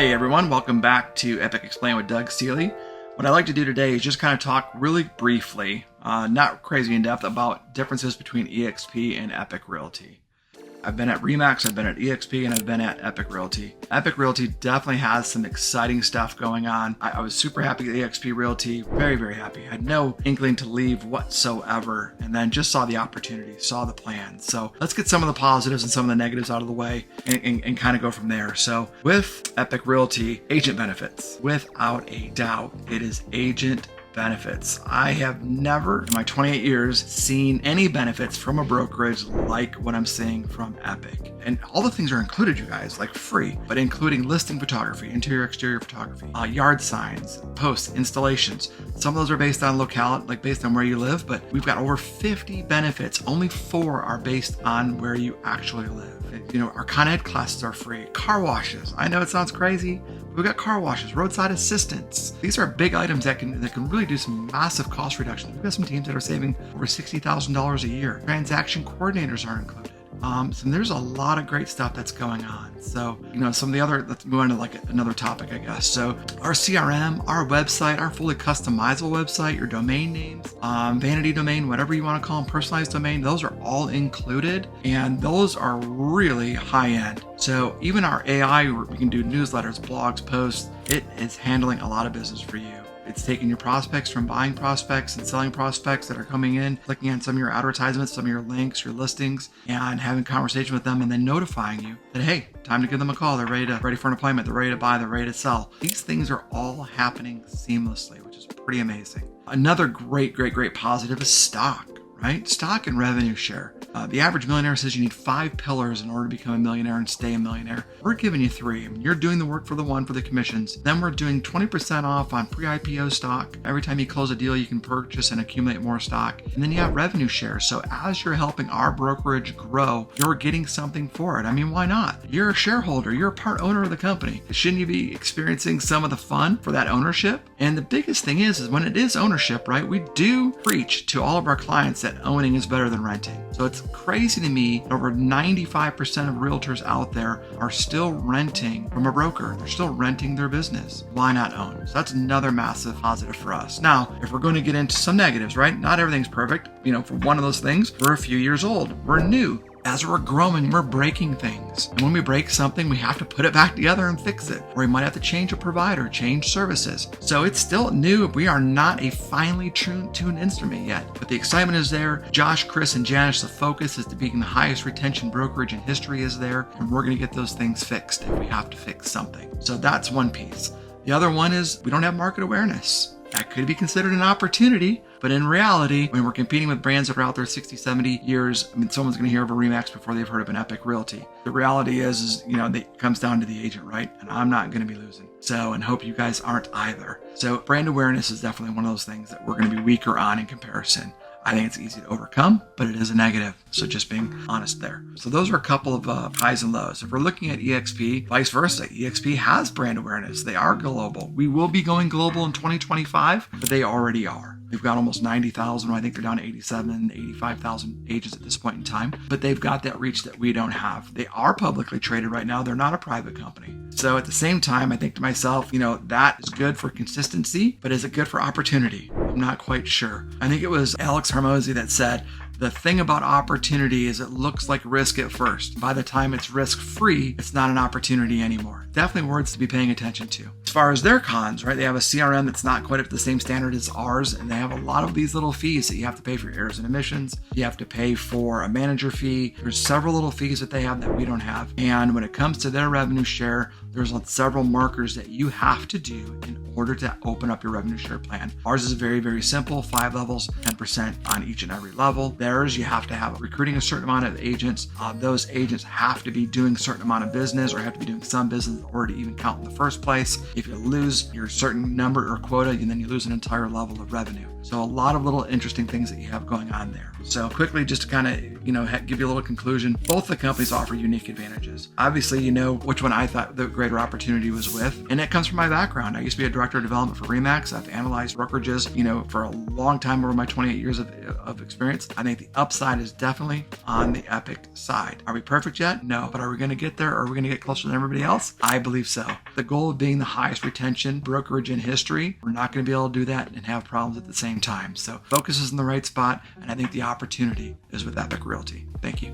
Hey everyone, welcome back to Epique Explained with Doug Seeley. What I'd like to do today is just kind of talk really briefly, not crazy in depth, about differences between eXp and Epique Realty. I've been at RE/MAX, I've been at eXp, and I've been at Epique Realty. Epique Realty definitely has some exciting stuff going on. I was super happy at eXp Realty, very, very happy. I had no inkling to leave whatsoever, and then just saw the opportunity, saw the plan. So let's get some of the positives and some of the negatives out of the way and kind of go from there. So with Epique Realty, agent benefits. Without a doubt, it is agent benefits. I have never in my 28 years seen any benefits from a brokerage like what I'm seeing from Epique. And all the things are included, you guys, like free, but including listing photography, interior, exterior photography, yard signs, posts, installations. Some of those are based on locality, like based on where you live, but we've got over 50 benefits. Only 4 are based on where you actually live. You know, our Con Ed classes are free. Car washes. I know it sounds crazy. We've got car washes, roadside assistance. These are big items that can really do some massive cost reductions. We've got some teams that are saving over $60,000 a year. Transaction coordinators are included. So there's a lot of great stuff that's going on. So, some of the other, let's move on to like another topic, I guess. So our CRM, our website, our fully customizable website, your domain names, vanity domain, whatever you want to call them, personalized domain, those are all included. And those are really high end. So even our AI, we can do newsletters, blogs, posts. It is handling a lot of business for you. It's taking your prospects from buying prospects and selling prospects that are coming in, clicking on some of your advertisements, some of your links, your listings, and having a conversation with them and then notifying you that, hey, time to give them a call. They're ready for an appointment. They're ready to buy. They're ready to sell. These things are all happening seamlessly, which is pretty amazing. Another great positive is stock. Right? Stock and revenue share. The average millionaire says you need 5 pillars in order to become a millionaire and stay a millionaire. We're giving you 3. I mean, you're doing the work for the one for the commissions. Then we're doing 20% off on pre-IPO stock. Every time you close a deal, you can purchase and accumulate more stock. And then you have revenue share. So as you're helping our brokerage grow, you're getting something for it. I mean, why not? You're a shareholder. You're a part owner of the company. Shouldn't you be experiencing some of the fun for that ownership? And the biggest thing is when it is ownership, right? We do preach to all of our clients that owning is better than renting. So it's crazy to me that over 95% of realtors out there are still renting from a broker. They're still renting their business. Why not own? So that's another massive positive for us. Now, if we're going to get into some negatives, right? Not everything's perfect. For one of those things, we're a few years old. We're new. As we're growing, we're breaking things. And when we break something, we have to put it back together and fix it. Or we might have to change a provider, change services. So it's still new. We are not a finely tuned instrument yet. But the excitement is there. Josh, Chris, and Janice, the focus is to being the highest retention brokerage in history is there. And we're going to get those things fixed if we have to fix something. So that's one piece. The other one is we don't have market awareness. That could be considered an opportunity, but in reality, when we're competing with brands that are out there 60, 70 years, someone's going to hear of a RE/MAX before they've heard of an Epique Realty. The reality is it comes down to the agent, right? And I'm not going to be losing. So, and hope you guys aren't either. So brand awareness is definitely one of those things that we're going to be weaker on in comparison. I think it's easy to overcome, but it is a negative. So just being honest there. So those are a couple of highs and lows. If we're looking at eXp, vice versa, eXp has brand awareness. They are global. We will be going global in 2025, but they already are. They've got almost 90,000. I think they're down to 85,000 agents at this point in time, but they've got that reach that we don't have. They are publicly traded right now. They're not a private company. So at the same time, I think to myself, that is good for consistency, but is it good for opportunity? I'm not quite sure. I think it was Alex Hormozy that said, the thing about opportunity is it looks like risk at first. By the time it's risk-free, it's not an opportunity anymore. Definitely words to be paying attention to. As far as their cons, right? They have a CRM that's not quite at the same standard as ours, and they have a lot of these little fees that you have to pay for errors and omissions. You have to pay for a manager fee. There's several little fees that they have that we don't have. And when it comes to their revenue share, there's several markers that you have to do in order to open up your revenue share plan. Ours is very, very simple, 5 levels, 10% on each and every level. Theirs, you have to have recruiting a certain amount of agents. Those agents have to be doing a certain amount of business or have to be doing some business in order to even count in the first place. If you lose your certain number or quota, and then you lose an entire level of revenue. So a lot of little interesting things that you have going on there. So quickly, just to kind of, give you a little conclusion, both the companies offer unique advantages. Obviously, you know which one I thought the greater opportunity was with, and it comes from my background. I used to be a director of development for RE/MAX. I've analyzed brokerages, for a long time over my 28 years of experience. I think the upside is definitely on the Epique side. Are we perfect yet? No, but are we going to get there? Or are we going to get closer than everybody else? I believe so. The goal of being the highest retention brokerage in history, we're not going to be able to do that and have problems at the same time. So focus is in the right spot, and I think the opportunity is with Epique Realty. Thank you.